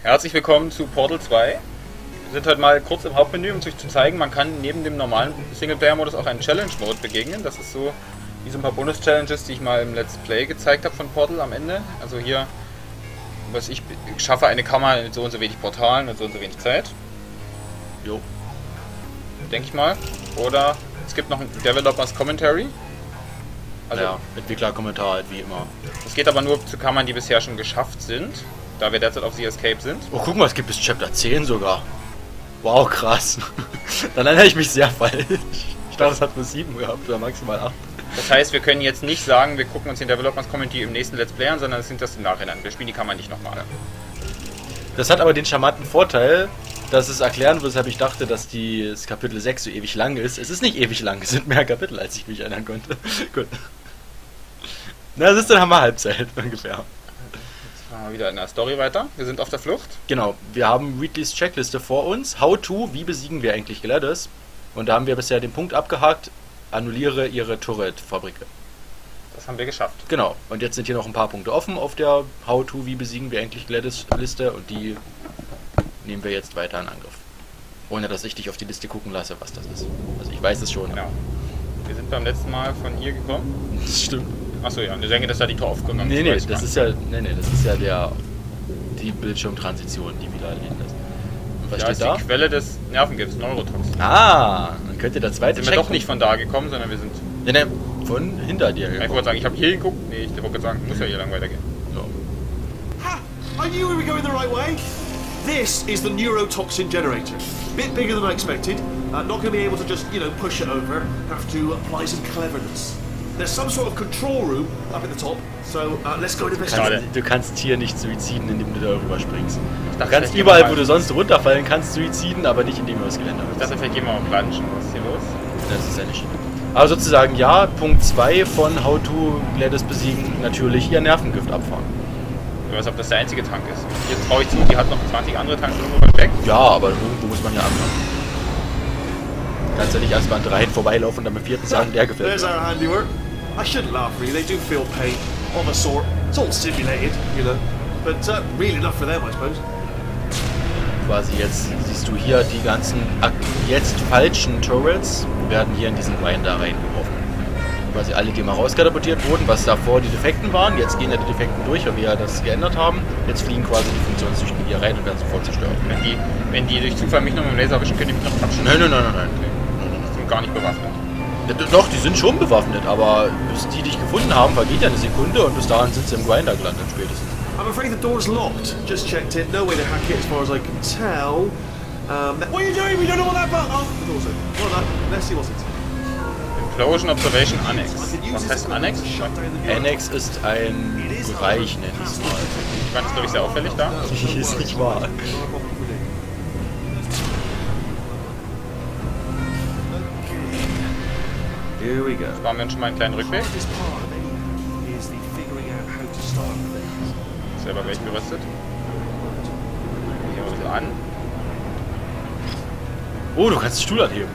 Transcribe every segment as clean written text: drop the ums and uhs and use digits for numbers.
Herzlich willkommen zu Portal 2. Wir sind heute mal kurz im Hauptmenü, um euch zu zeigen, man kann neben dem normalen Singleplayer-Modus auch einen Challenge-Mode begegnen. Das ist so wie so ein paar Bonus-Challenges, die ich mal im Let's Play gezeigt habe von Portal am Ende. Also hier, was ich schaffe eine Kammer mit so und so wenig Portalen und so wenig Zeit. Jo. Denke ich mal. Oder es gibt noch ein Developers Commentary. Also ja, Entwicklerkommentar halt wie immer. Es geht aber nur zu Kammern, die bisher schon geschafft sind, da wir derzeit auf The Escape sind. Oh, guck mal, es gibt bis Chapter 10 sogar. Wow, krass. Dann erinnere ich mich sehr falsch. Ich dachte, es hat nur 7 gehabt oder maximal 8. Das heißt, wir können jetzt nicht sagen, wir gucken uns den Developers Commentary im nächsten Let's Play an, sondern es sind das im Nachhinein. Wir spielen die Kammer nicht nochmal. Das hat aber den charmanten Vorteil, dass es erklären wird, weshalb ich dachte, dass das Kapitel 6 so ewig lang ist. Es ist nicht ewig lang, es sind mehr Kapitel, als ich mich erinnern konnte. Gut. Na, das ist dann haben wir Halbzeit ungefähr. Jetzt machen wir wieder in der Story weiter. Wir sind auf der Flucht. Genau, wir haben Wheatley's Checkliste vor uns. How to, wie besiegen wir eigentlich Gladys? Und da haben wir bisher den Punkt abgehakt, annulliere ihre Turret-Fabrike. Das haben wir geschafft. Genau, und jetzt sind hier noch ein paar Punkte offen auf der How to, wie besiegen wir eigentlich Gladys-Liste und die nehmen wir jetzt weiter in Angriff. Ohne dass ich dich auf die Liste gucken lasse, was das ist. Also ich weiß es schon. Genau. Wir sind beim letzten Mal von hier gekommen. Das stimmt. Achso, ja, und ich denke, dass da die Tür aufgegangen ist. Nee, das ist ja die Bildschirmtransition, die wieder erleben lässt. Und was ja, steht ist da? Die Quelle des Nervengips, Neurotox. Ah, dann könnt ihr der zweite sind wir doch nicht von da gekommen, sondern wir sind... Nee, von hinter dir gekommen. Ich wollte sagen, ich habe hier geguckt. Nee, ich wollte sagen, muss ja hier lang weitergehen. So. Ha! I knew we were going the right way. This is the neurotoxin generator. Bit bigger than I expected. Not going to be able to just, push it over. Have to apply some cleverness. There's some sort of control room up at the top, so let's go investigate. Du kannst hier nicht suiziden, indem du darüber springst. Du kannst überall, wo du sonst runterfallen kannst, suiziden, aber nicht indem du das Geländer willst. Ich dachte, vielleicht gehen wir mal planschen. Was ist hier los? Das ist eine Schiene. Aber sozusagen ja, Punkt 2 von How to Gladys besiegen, natürlich ihr Nervengift abfahren. Ich weiß, ob das der einzige Tank ist. Jetzt traue ich zu, die hat noch 20 andere Tanks irgendwo versteckt. Ja, aber irgendwo muss man ja anfangen. Kannst ja nicht erstmal an 3 vorbeilaufen und dann mit 4. sagen, der gefällt mir. There's our handiwork. I shouldn't laugh, really. They do feel pain, of a sort. It's all simulated, but real enough for them, I suppose. Quasi jetzt siehst du hier die ganzen jetzt falschen Turrets werden hier in diesen Grinder reingeworfen. Quasi alle, die mal rauskatapultiert wurden, was davor die Defekten waren. Jetzt gehen ja die Defekten durch, weil wir ja das geändert haben. Jetzt fliegen quasi die Funktionstüchten hier rein und werden sofort zerstört. Wenn die durch Zufall mich noch mit dem Laser erwischen, können die mich noch abschießen. Nein. Die sind gar nicht bewaffnet. Doch, die sind schon bewaffnet, aber bis die dich gefunden haben, vergeht ja eine Sekunde und bis dahin sind sie im Grinder gelandet spätestens. I'm afraid the door's locked. Just checked it. No way to hack it as far as I can tell. What are you doing? We don't know what that button... Oh, the door's open. Well done. Let's see what's it. Implosion Observation Annex. Was heißt Annex? Annex ist ein Bereich, nenn ich es mal. Ich fand das, glaube ich, sehr auffällig da. Ist nicht wahr. Here we go. Sparen wir uns schon mal einen kleinen Rückweg. Selber gleich gerüstet. Hier ein bisschen an. Oh, du kannst den Stuhl anheben.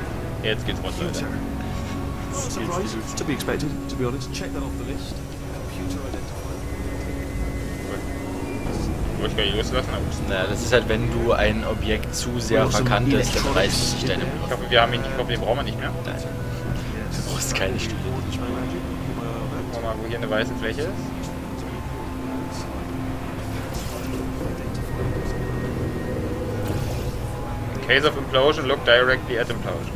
Jetzt geht's runter, Alter. Surprise, to be expected, to be honest. Check that off the list. Computer identified. Wollte ich gar nicht loslassen, aber... Naja, das ist halt, wenn du ein Objekt zu sehr verkantest, dann reißt es sich deine Brust. Ich hoffe, den brauchen wir nicht mehr. Nein. Du brauchst keine Stühle. Gucken wir mal, wo hier eine weiße Fläche ist. In case of implosion, look directly at implosion.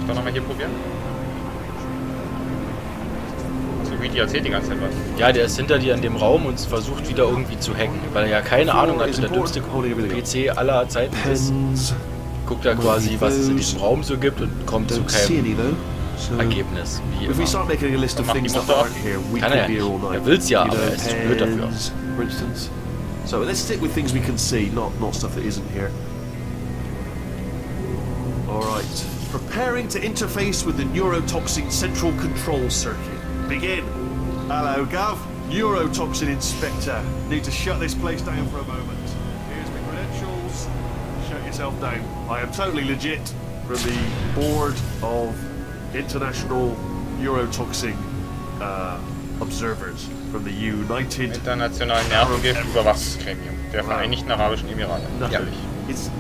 Ich kann nochmal hier probieren. So wie die erzählt die ganze Zeit was. Ja, der ist hinter dir in dem Raum und versucht wieder irgendwie zu hacken, weil er ja keine Ahnung hat, der dümmste PC aller Zeiten ist. Guckt er quasi, was es in diesem Raum so gibt und kommt zu keinem Ergebnis. Wie immer. Kann er ja nicht. Er will's ja, aber er ist zu blöd dafür. So let's stick with things we can see, not stuff that isn't here. Alright. Preparing to interface with the neurotoxin central control circuit. Begin. Hello, Gav. Neurotoxin Inspector. Need to shut this place down for a moment. Here's my credentials. Shut yourself down. I am totally legit from the Board of International Neurotoxin Observers. from the United Internationalen Nervengift-Überwachungsgremium der Vereinigten Arabischen Emirate. Natürlich. It's,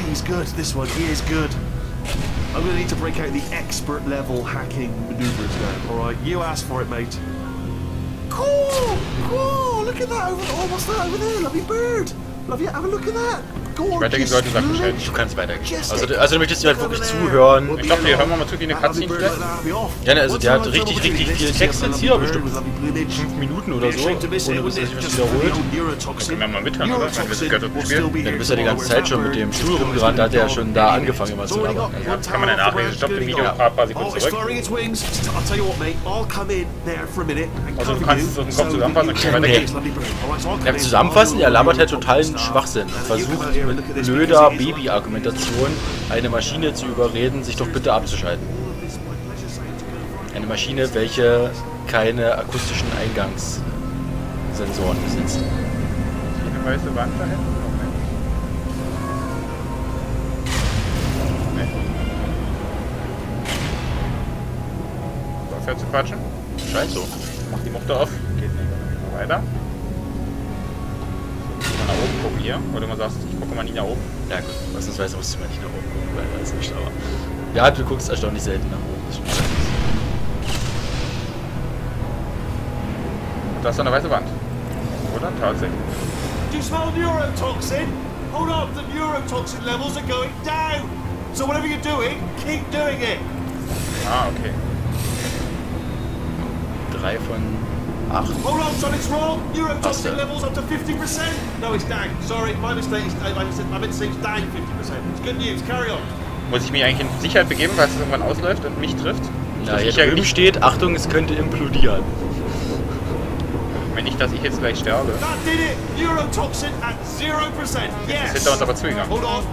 he's good. This one, he is good. I'm gonna need to break out the expert level hacking maneuvers now. All right, you asked for it, mate. Cool, cool. Look at that. Oh, what's that over there? Lovely bird. Lovely. Have a look at that. Weitergehen sollten, sag Bescheid. Du kannst weitergehen. Also du möchtest dir halt wirklich zuhören. Ich glaube, wir hören mal zu, wie eine Cutscene vielleicht. Ja, ne, also der hat richtig viel Text jetzt hier, bestimmt 5 Minuten oder so, ohne dass er sich was wiederholt. Das können wir mal mithören, oder? Wenn wir das Götter probieren. Dann bist du ja die ganze Zeit schon mit dem Stuhl rumgerannt, da hat er ja schon da angefangen immer zu labern. Ja, das kann man dann nachlesen. Stoppt im Video ein paar Sekunden zurück. Also du kannst es auf den Kopf zusammenfassen und können weitergehen. Ja, zusammenfassen, er labert halt totalen Schwachsinn und versucht mit blöder Baby-Argumentation eine Maschine zu überreden, sich doch bitte abzuschalten. Eine Maschine, welche keine akustischen Eingangssensoren besitzt. Eine weiße Wand da hinten? Nee. So, aufhört zu quatschen. Scheint so. Mach die Mutter auf. Geht nicht. Weiter. Mal nach oben gucken hier. Oder du sagst, ich gucke mal nie nach oben. Ja gut, ausnahmsweise musst du mal nicht nach oben gucken, weil das ist nicht schlauer. Ja, du guckst erstaunlich selten nach oben. Das stimmt. Da ist eine weiße Wand. Oder? Tatsächlich. Do you smell neurotoxin? Hold up, the neurotoxin levels are going down. So whatever you're doing, keep doing it. Ah, okay. 3 von 8. Hold on, something's wrong. Neurotoxin levels up to 50%. No, it's down. Sorry, my mistake. I meant to say it's down 50%. It's good news. Carry on. Muss ich mich eigentlich in Sicherheit begeben, falls es irgendwann ausläuft und mich trifft? Na, hier drüben steht, Achtung, es könnte implodieren. Wenn nicht, dass ich jetzt gleich sterbe. That did it. Neurotoxin at 0%. Jetzt Yes. ist hinter uns aber zugegangen. Hold on.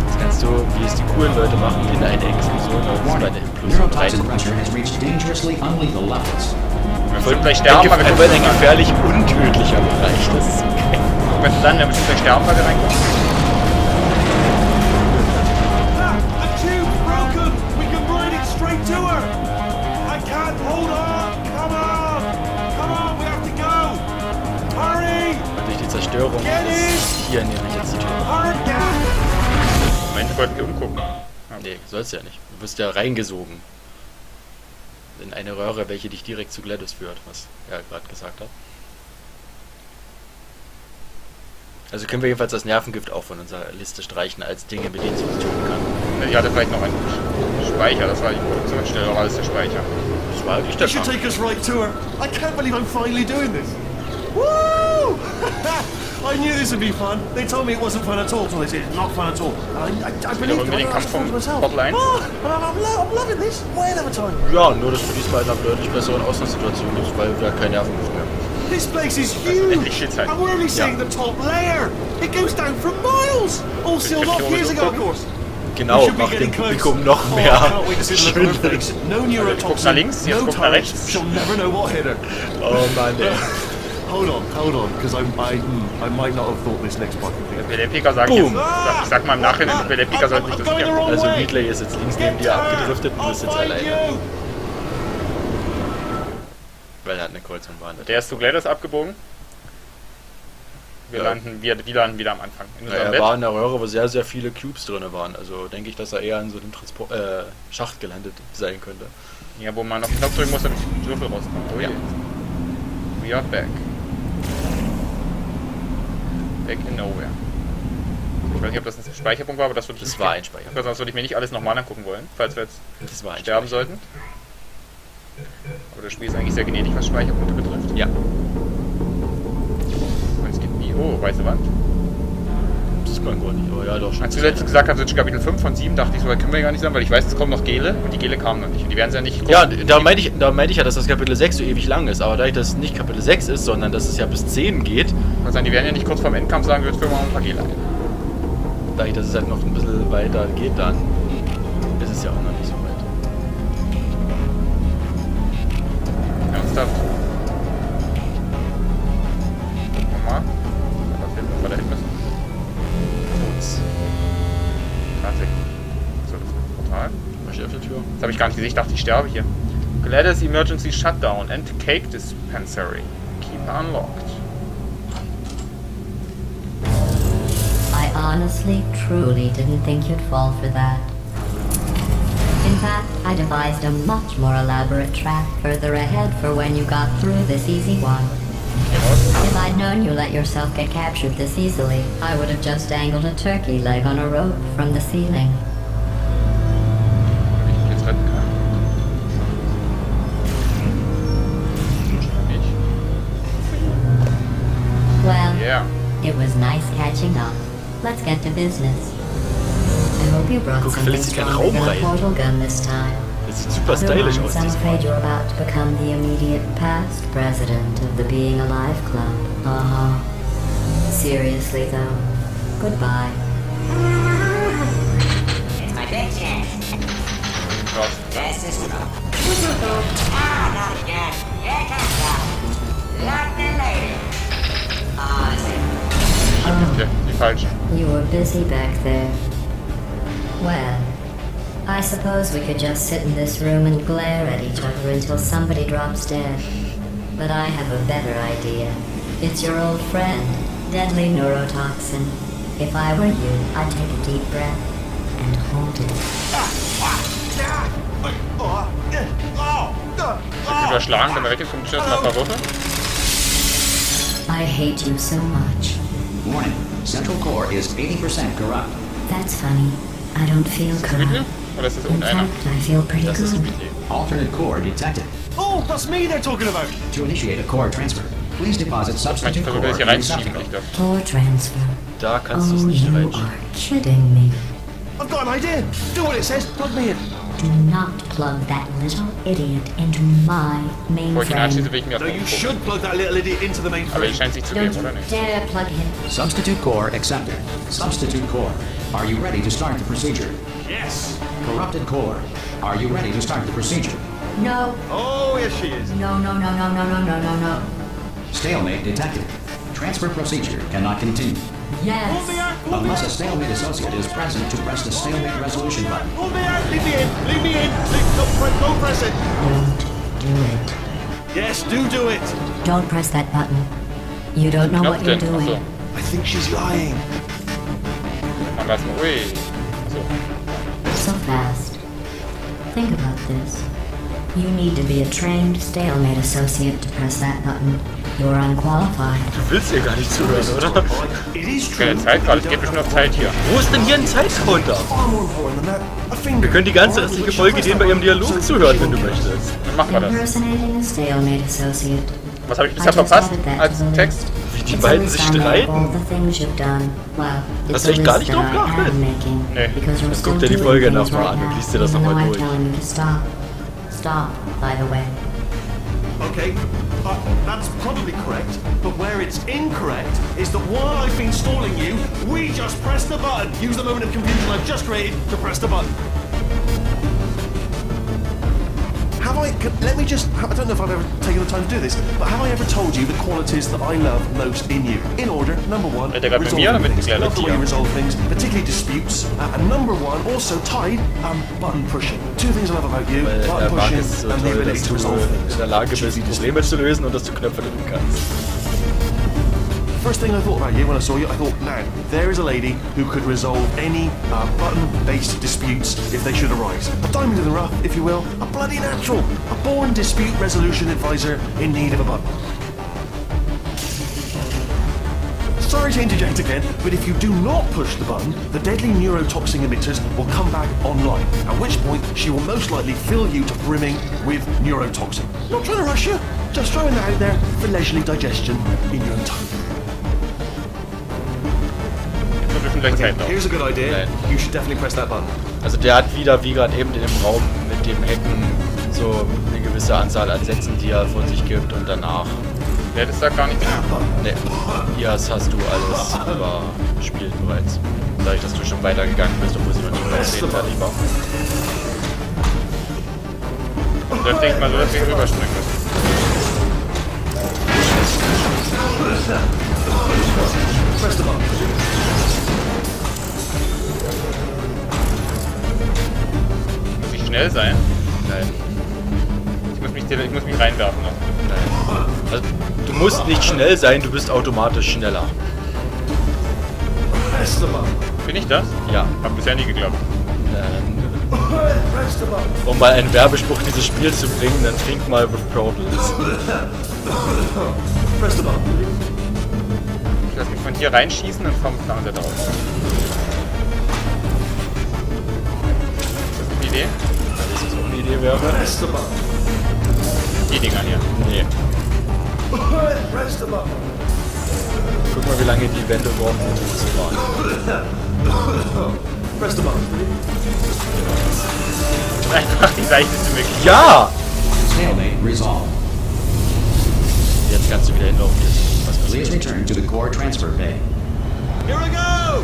Jetzt kannst du, wie es die coolen Leute machen, in eine Explosion bei der Implosion rein. Wir sollten gleich sterben, weil wir ein gefährlich untödlicher Bereich. Das ist okay. Wenn wir dann, wir müssen gleich sterben, weil wir reinkommen. The tube's broken. We can ride it straight to her. I can't. Hold on. Come on. Come on. We have to go. Hurry. Und durch die Zerstörung ist hier nämlich jetzt die Tür. Hurry. Moment, wollten wir umgucken. Nee, sollst du ja nicht. Du wirst ja reingesogen. In eine Röhre, welche dich direkt zu GLaDOS führt, was er gerade gesagt hat. Also können wir jedenfalls das Nervengift auch von unserer Liste streichen, als Dinge, mit denen sie uns töten kann. Ich hatte vielleicht noch einen Speicher, das war die Produktionsstelle, aber alles der Speicher. Das war wirklich der You should Fang. take us right to her. I can't believe I'm finally doing this. Woo! I knew this would be fun. They told me it wasn't fun at all, so they said it's not fun at all. I believe wir den them. I Kampf vom asked myself. Portal 1. Oh, I'm loving this. Way another time. Ja, nur dass du diesmal in einer deutlich besseren Ausgangssituation bist, weil wir kein Nervengift mehr haben. This place is endlich huge. viel Zeit. And we're only seeing the top layer. It goes down for miles. All sealed off years ago, of course. Genau, macht dem Publikum noch mehr Schwindel. No Guck nach links, jetzt guck nach rechts. She'll never know what hit her. Oh Mann, ey. Hold on, because I might not have thought this next fucking thing. Der Piker sagt Boom. jetzt, ich sag mal im Nachhinein, der Piker sollte nicht das hier. Also Wheatley ist jetzt links neben dir abgedriftet und ist jetzt alleine. Weil er hat eine Kreuzung behandelt. Der ist zu GLaDOS abgebogen. Wir Ja. landen wieder am Anfang. In unserem Er Bett. war in der Röhre, wo sehr, sehr viele Cubes drin waren. Also denke ich, dass er eher in so einem Schacht gelandet sein könnte. Ja, wo man auf den Knopf drücken muss, damit die Würfel rauskommt. Oh Ja. We are back. Back in nowhere. Ich weiß nicht, ob das ein Speicherpunkt war, aber das würde ich. Das war ein Speicherpunkt. Sonst würde ich mir nicht alles nochmal angucken wollen, falls wir jetzt Das war ein sterben sollten. Aber das Spiel ist eigentlich sehr gnädig, was Speicherpunkte betrifft. Ja. Und es gibt wie, oh, weiße Wand. Das ist man gar nicht. Oh ja, doch schon. Als du letztens gesagt hast, das ist Kapitel 5 von 7, dachte ich so, weit können wir gar nicht sein, weil ich weiß, es kommen noch Gele und die Gele kamen noch nicht. Und die werden sie ja nicht. Ja, da meinte ich ja, dass das Kapitel 6 so ewig lang ist. Aber da das nicht Kapitel 6 ist, sondern dass es ja bis 10 geht, Also die werden ja nicht kurz vorm Endkampf sagen, wir führen mal ein paar Gele ein. da ich, dass es halt noch ein bisschen weiter geht, dann ist es ja auch noch nicht so weit. Ernsthaft? Nochmal. Was wir da hin müssen. Tatsächlich. So, das ist ein Portal. Was steht auf der Tür? Das habe ich gar nicht gesehen, ich dachte, ich sterbe hier. Ladder's emergency shutdown and cake dispensary. Keep unlocked. I honestly, truly didn't think you'd fall for that. In fact, I devised a much more elaborate trap further ahead for when you got through this easy one. If I'd known you let yourself get captured this easily, I would have just dangled a turkey leg on a rope from the ceiling. Ob ich jetzt retten kann? Nicht. Well, Yeah. it was nice catching up. Let's get to business. I hope you brought Guck, something Felix, kein stronger than a Raum rein. portal gun this time. Das sieht super stylisch aus I'm diesmal. afraid you're about to become the immediate past president of the Being Alive Club. Seriously though, goodbye. It's my big chance. Krass. This is trouble. Not again. Here comes trouble. Lock the lady. Ja, die falsche. You were busy back there. Well, I suppose we could just sit in this room and glare at each other until somebody drops dead. But I have a better idea. It's your old friend, deadly neurotoxin. If I were you, I'd take a deep breath and hold it. Überschlagen, wenn er weg ist, kommt schon mal ein paar Würfel. I hate you so much. Warning. Central core is 80% corrupt. That's funny. I don't feel Spiele? corrupt. Oder ist das In irgendeiner? fact, I feel pretty Das ist good. Spiel. Alternate core detected. Oh, that's me they're talking about. To initiate a core transfer, please deposit Manche substitute versuchen core das hier in the reinzuschieben, receptacle. ich glaube. Core transfer. Da kannst du es Oh, nicht you reinschieben. are kidding me. I've got an idea. Do what it says. Plug me in. Do not plug that little idiot into my Bevor ich ihn anschließe, mainframe. will ich mir No, erstmal you umgucken. should plug that little idiot into the main Aber frame. die scheint sich zu geben, Don't oder you nicht? dare plug him. Substitute core accepted. Substitute core. Are you ready to start the procedure? Yes. Corrupted core. Are you ready to start the procedure? No, Oh, yes, she is. no, no, no, no, no, no, no, no, no. Stalemate detected. Transfer procedure cannot continue. Pull me Yes. out. Pull me Unless a out. stalemate associate is present to press the stalemate resolution button. Pull me out. Leave me in. Leave me in. Don't press it. Don't do it. Yes, do it. Don't press that button. You don't know Knopf what you're denn? Achso. doing. I think she's lying. Machen wir erstmal. Ui. So. So fast. Think about this. You need to be a trained stalemate associate to press that button. You're unqualified. Du willst ihr gar nicht zuhören, oder? It is true. Keine Zeit gerade, es geht bestimmt auf Zeit hier. Wo ist denn hier ein Zeitcounter? Far more important than that. A finger. Wir können die ganze restliche Folge denen bei ihrem Dialog zuhören, wenn du möchtest. Dann machen wir das. Impersonating a stalemate associate. Was habe ich I bisher just verpasst added that to als the Text? list. Wie die It's beiden a sich list I know of all streiten? the things you've done. Well, Hast it's du a echt gar list nicht that drauf I am geachtet? making Nee. because you're Dann still guck dir die doing Folge things nochmal right an und now, liest dir das even nochmal though I'm durch. telling you to stop. Stop, by the way. Okay, that's probably correct, but where it's incorrect is that while I've been stalling you, we just press the button. Use the moment of confusion I've just created to press the button. Let me just, I don't know if I've ever taken the time to do this, but have I ever told you the qualities that I love most in you? In order, number one, Hat er gerade mit mir oder mit things. Claire Love the way you Tier? resolve things, particularly disputes. And number one, also tied, button pushing. Two things I love about you, Weil button er mag pushing es so and the toll, ability dass to du resolve things. in der Lage bist, Probleme zu lösen und dass du Knöpfe drücken kannst. First thing I thought about you when I saw you, I thought, now, there is a lady who could resolve any button-based disputes if they should arise. A diamond in the rough, if you will, a bloody natural, a born dispute resolution advisor in need of a button. Sorry to interject again, but if you do not push the button, the deadly neurotoxin emitters will come back online, at which point she will most likely fill you to brimming with neurotoxin. Not trying to rush you, just throwing that out there for leisurely digestion in your own time. Wir dürfen gleich Zeit noch. Here's a good idea. Nein. You should definitely press that button. Also der hat wieder, wie gerade eben in dem Raum mit dem Hacken, so eine gewisse Anzahl an Sätzen, die er von sich gibt und danach. Ja, das sagt gar nichts. Ne, hier hast du alles überspielt bereits. Dadurch, dass du schon weitergegangen bist, obwohl sie noch nicht bei 10 fertig war. Und dann denke ich mal so, dass wir rüberspringen müssen. Press the button. Muss ich schnell sein? Nein. Ich muss Ich muss mich reinwerfen noch. Nein. Also, du musst nicht schnell sein, du bist automatisch schneller. Bin ich das? Ja. Hab bisher nie geglaubt. Um mal einen Werbespruch dieses Spiel zu bringen, dann think mal with Portals. Ich lass mich von hier reinschießen und vom Fernseher drauf. Das ist eine Idee? Dass das auch eine Idee wäre? Die Dinger hier. Nee. Guck mal, wie lange die Wände brauchen, um zu fahren. Einfach die leichteste Möglichkeit. Ja! Stalemate resolved. Jetzt kannst du wieder hinlaufen. Was Please passiert? return to the core transfer bay. Here I go!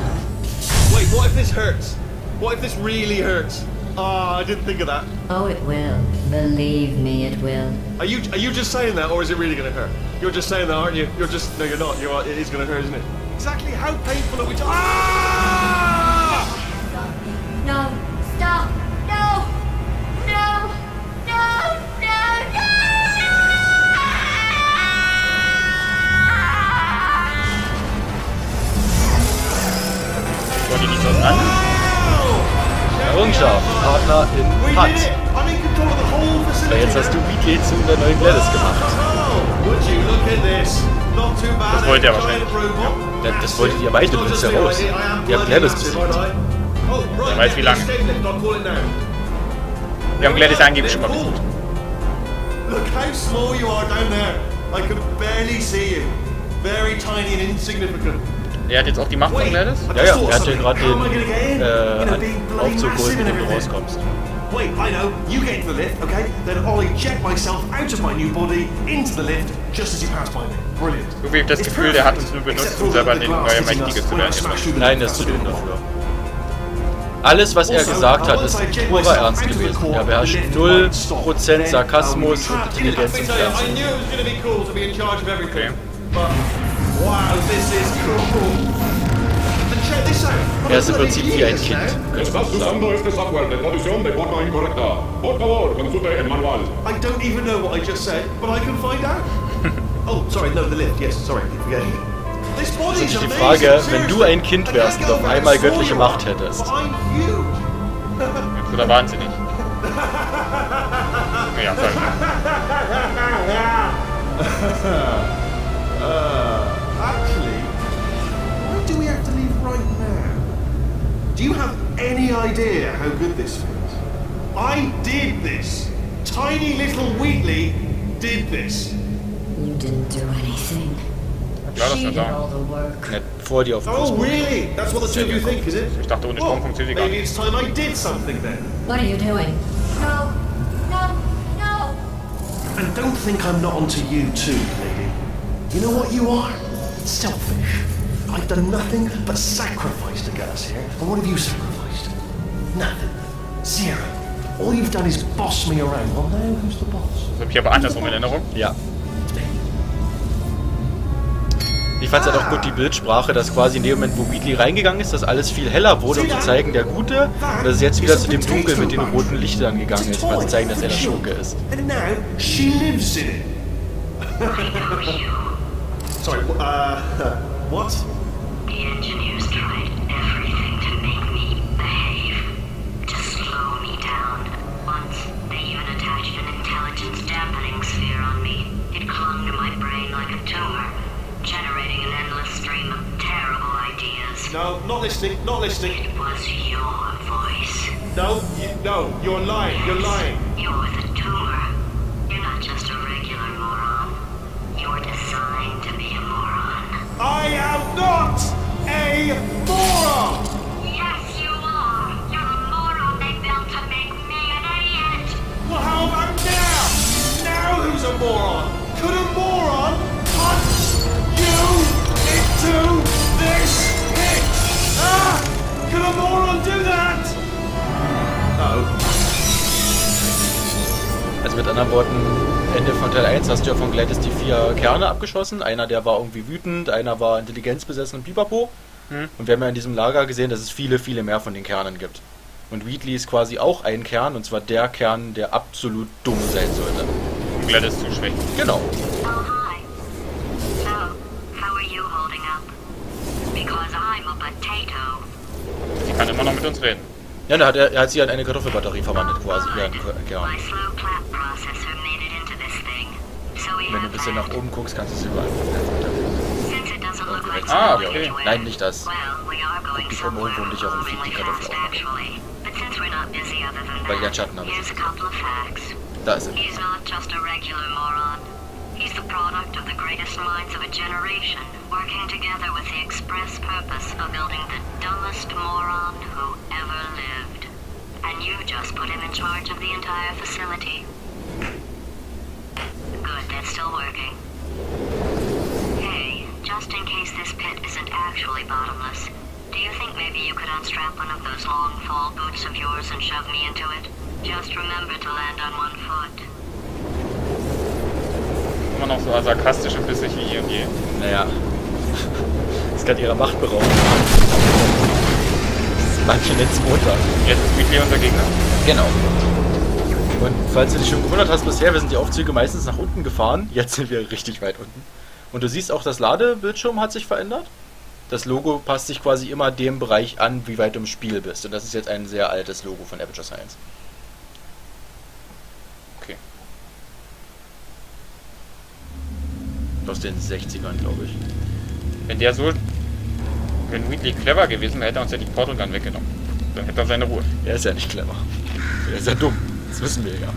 Wait, what if this hurts? What if this really hurts? Ah, I didn't think of that. Oh, it will. Believe me, it will. Are you just saying that, or is it really going to hurt? You're just saying that, aren't you? You're just... No, you're not. It is going to hurt, isn't it? Exactly how painful are we... Ah! No, stop! No! No! No! No! Wollen die nicht so auseinander? Errungenschaft. Partner in We Hutt. did it! I'm in control of the whole facility. Weil jetzt hast du Weekly zu der neuen Gladys gemacht. Oh, would you look at this? Not too bad. Das wollte er wahrscheinlich. Das wolltet ihr beide, du bist ja raus. Ihr habt Gladys besiegt. Wer weiß wie lange. Wir haben Gladys angeblich schon mal besucht. Look how small you are down there. I can barely see you. Very tiny and insignificant. Er hat jetzt auch die Macht von Gladys? Ja, er hat ja gerade den Aufzug geholt, mit dem du rauskommst. Wait, I know. You get into the lift, okay? Then I'll eject myself out of my new body into the lift just as you pass by me. Brilliant. Irgendwie habe ich das Gefühl, der hat uns nur benutzt, um selber eine neue Mächtige zu werden. Nein, das ist zu dünn dafür. Alles, was er gesagt hat, ist purer Ernst gewesen. Er beherrscht 0% Sarkasmus und Intelligenz im I Fernsehen. knew it was going to be cool to be in charge of everything. Okay. But wow, this is cool. And check this out. Er ist im Prinzip wie ein Kind. Estás usando este software de traducción de forma incorrecta. Por favor, consulte el manual. I don't even know what I just said, but I can find out. Oh, sorry, no, the lift. Yes, sorry, keep forgetting. This Das body's ist die amazing. Frage, wenn du ein seriously. Kind I wärst can't und get auf over einmal how göttliche small you Macht are, hättest. but I'm huge. Jetzt wird er wahnsinnig. Ja, voll. Actually, why do we have to leave right now? Do you have any idea how good this feels? I did this. Tiny little Wheatley did this. You didn't do anything. Klar, das She ist did ja all the work. Nicht vor dir auf dem Oh, Fußboden. really? That's what the two of you think, is it? Ich dachte, ohne Strom funktioniert die gar Maybe nicht. it's time I did something then. What are you doing? No! No! No! And don't think I'm not onto you too, lady. You know what you are? Selfish. I've done nothing but sacrifice to get us here. And what have you sacrificed? Nothing. Zero. All you've done is boss me around. Well, now who's the boss? Das habe ich aber andersrum in Erinnerung. Ja. Ich fand es halt auch gut, die Bildsprache, dass quasi in dem Moment, wo Wheatley reingegangen ist, dass alles viel heller wurde, um zu zeigen, der Gute, und dass es jetzt wieder zu dem Dunkel mit den roten Lichtern gegangen ist, um zu zeigen, dass er der Schurke ist. And now she lives in it. Sorry, what? The engineers tried everything to make me behave, to slow me down. Once, they even attached an intelligence dampening sphere on me. It clung to my brain like a tumor, generating an endless stream of terrible ideas. No, not listening, not listening. It was your voice. No, you're lying, you're lying. You're the tumor. You're not just a regular moron. You're designed to be a moron. I am not a moron! Yes, you are. You're a moron they built to make me an idiot. Well, how about now? Now who's a moron? Could a moron punch you into this pit? Ah! Could a moron do that? Also mit anderen Worten, Ende von Teil 1 hast du ja von Gladys die 4 Kerne abgeschossen. Einer, der war irgendwie wütend, einer war intelligenzbesessen und pipapo. Und wir haben ja in diesem Lager gesehen, dass es viele, viele mehr von den Kernen gibt. Und Wheatley ist quasi auch ein Kern, und zwar der Kern, der absolut dumm sein sollte. um Gladys zu schwächen. Genau. Oh, hi. So, how are you holding up? Because I'm a potato. Sie kann immer noch mit uns reden. Ja, er hat sie an eine Kartoffelbatterie verwandelt quasi. Ja, genau. My slow clap processor made it into this thing. So we Wenn du have ein bisschen nach oben guckst, kannst du sie überall. Since it doesn't look like Ah, snow okay. anywhere, Nein, nicht das. well, we are going Die kommen irgendwo um dich herum, fliegt die overwhelmingly Kartoffel fast, auch noch. actually. But since we're not busy other than Weil die einen that, Schatten haben. here's a couple of facts. Da ist er. He's not just a regular moron. He's the product of the greatest minds of a generation, working together with the express purpose of building the dumbest moron who ever lived. And you just put him in charge of the entire facility. Good, that's still working. Hey, just in case this pit isn't actually bottomless, do you think maybe you could unstrap one of those long fall boots of yours and shove me into it? Just remember to land on one foot. Immer noch so sarkastisch und bissig wie je und je. Naja. Das kann ihrer Macht berauben. Manche nennen es Montag. Jetzt ist Wheatley unser Gegner. Genau. Und falls du dich schon gewundert hast bisher, wir sind die Aufzüge meistens nach unten gefahren. Jetzt sind wir richtig weit unten. Und du siehst auch, das Ladebildschirm hat sich verändert. Das Logo passt sich quasi immer dem Bereich an, wie weit du im Spiel bist. Und das ist jetzt ein sehr altes Logo von Aperture Science. Okay. Aus den 60ern, glaube ich. Wenn Wheatley clever gewesen wäre, hätte er uns ja die Portal Gun weggenommen. Dann hätte er seine Ruhe. Er ist ja nicht clever. Er ist ja dumm. Das wissen wir ja.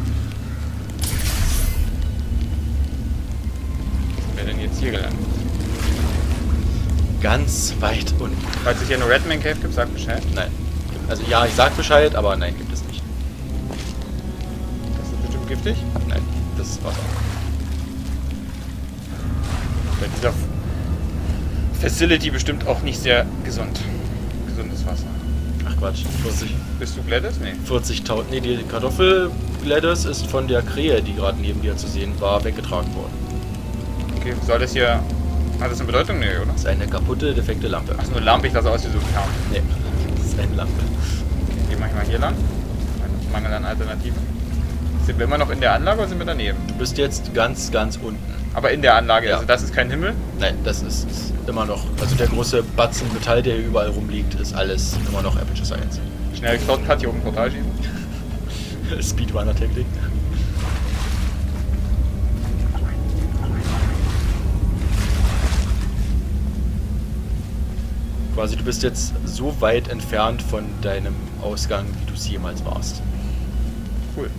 Wer denn jetzt hier gelandet? Ganz weit unten. Falls es hier eine Redman Cave gibt, sag Bescheid. Nein. Also ja, ich sag Bescheid, aber nein, gibt es nicht. Das ist bestimmt giftig. Nein, das ist Wasser. Bei dieser Facility bestimmt auch nicht sehr gesund. Gesundes Wasser. Ach Quatsch, 40. Bist du Gladys? Nee. 40.000. Nee, die Kartoffel-Gladys ist von der Krähe, die gerade neben dir zu sehen war, weggetragen worden. Okay, soll das hier... Hat das eine Bedeutung? Nee, oder? Das ist eine kaputte, defekte Lampe. Ach, nur Lampe, ich sah so aus wie so ein Kern. Nee, das ist eine Lampe. Okay, gehen wir mal hier lang. Mangel an Alternativen. Sind wir immer noch in der Anlage oder sind wir daneben? Du bist jetzt ganz, ganz unten. Aber in der Anlage, Ja. also das ist kein Himmel. Nein, das ist immer noch... Also der große Batzen Metall, der hier überall rumliegt, ist alles immer noch Aperture Science. Schnell Cloud-Cut hier oben Portal schießen. Speedrunner-Technik. Quasi, du bist jetzt so weit entfernt von deinem Ausgang, wie du es jemals warst. Cool.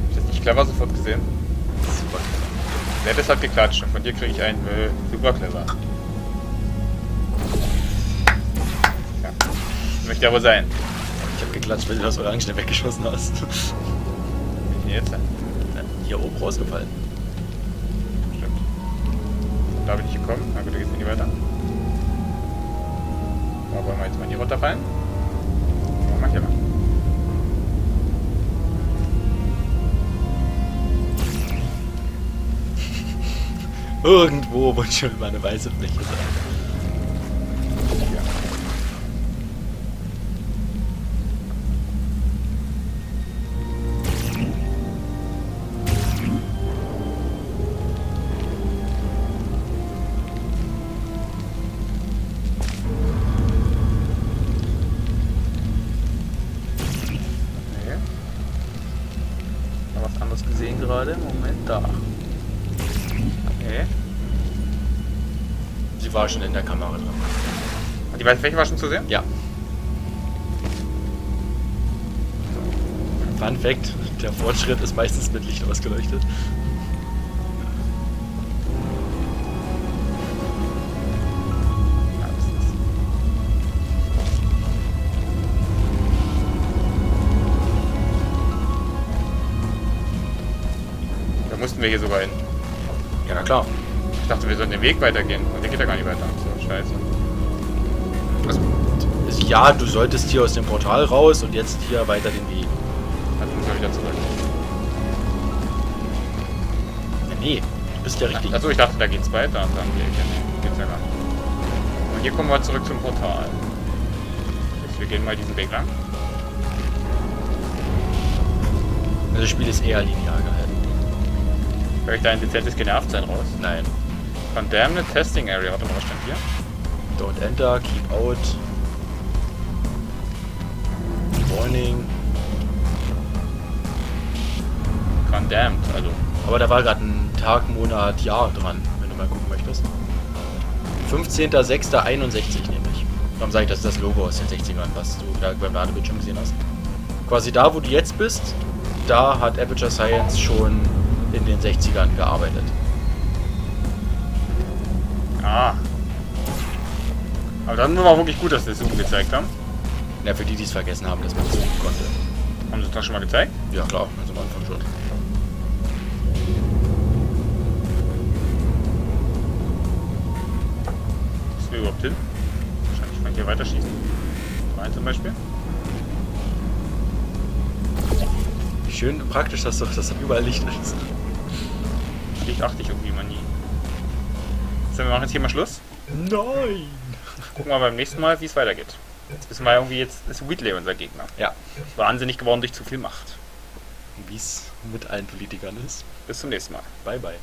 Hab ich das nicht clever sofort gesehen? Super. Gladys hat geklatscht und von dir kriege ich einen super clever. Ja. Möchte aber sein. Ich hab geklatscht, weil du das Orange weggeschossen hast. Bin ich denn jetzt? Hier oben rausgefallen. Stimmt. Da bin ich gekommen. Na gut, da geht's nicht weiter. Da wollen wir jetzt mal in die runterfallen. Ja, mach hier mal. Irgendwo wird schon mal eine weiße Fläche sein. Ja. Okay. Noch was anderes gesehen gerade? Moment, da. Okay. Sie war schon in der Kamera drin. Die weiße Fläche war schon zu sehen? Ja. Fun Fact, der Fortschritt ist meistens mit Licht ausgeleuchtet. Ja, das ist... Da mussten wir hier sogar hin. Ja, na klar. Ich dachte, wir sollen den Weg weitergehen. Und der geht ja gar nicht weiter. So, scheiße. Also, ja, du solltest hier aus dem Portal raus und jetzt hier weiter den Weg. Also müssen wir wieder zurück. Ja, nee, du bist ja richtig. Achso, ich dachte, da geht's weiter. Und dann geht's ja gar nicht. Und hier kommen wir zurück zum Portal. wir gehen mal diesen Weg lang. Also das Spiel ist eher linear gehalten. Höre ich da ein dezentes Genervtsein raus? Nein. Condemned Testing Area. Warte mal, was stand hier? Don't enter, keep out. Warning. Condemned, also. Aber da war gerade ein Tag, Monat, Jahr dran, wenn du mal gucken möchtest. 15.06.61 nämlich. Warum sage ich, das ist das Logo aus den 60ern, was du da beim Ladebildschirm gesehen hast? Quasi da, wo du jetzt bist, da hat Aperture Science schon in den 60ern gearbeitet. Ah. Aber dann war wirklich gut, dass sie das Zoom gezeigt haben. Ja, für die, die es vergessen haben, dass man es suchen konnte. Haben sie das schon mal gezeigt? Ja klar, also am Anfang schon. Was will überhaupt hin? Wahrscheinlich kann ich hier weiterschießen. Rein zum Beispiel. Wie schön praktisch, dass da überall Licht ist. Licht achte ich irgendwie mal nie. So, wir machen jetzt hier mal Schluss. Nein! Gucken wir beim nächsten Mal, wie es weitergeht. Jetzt wissen wir ja irgendwie, jetzt ist Wheatley unser Gegner. Ja. Wahnsinnig geworden durch zu viel Macht. Wie es mit allen Politikern ist. Bis zum nächsten Mal. Bye bye.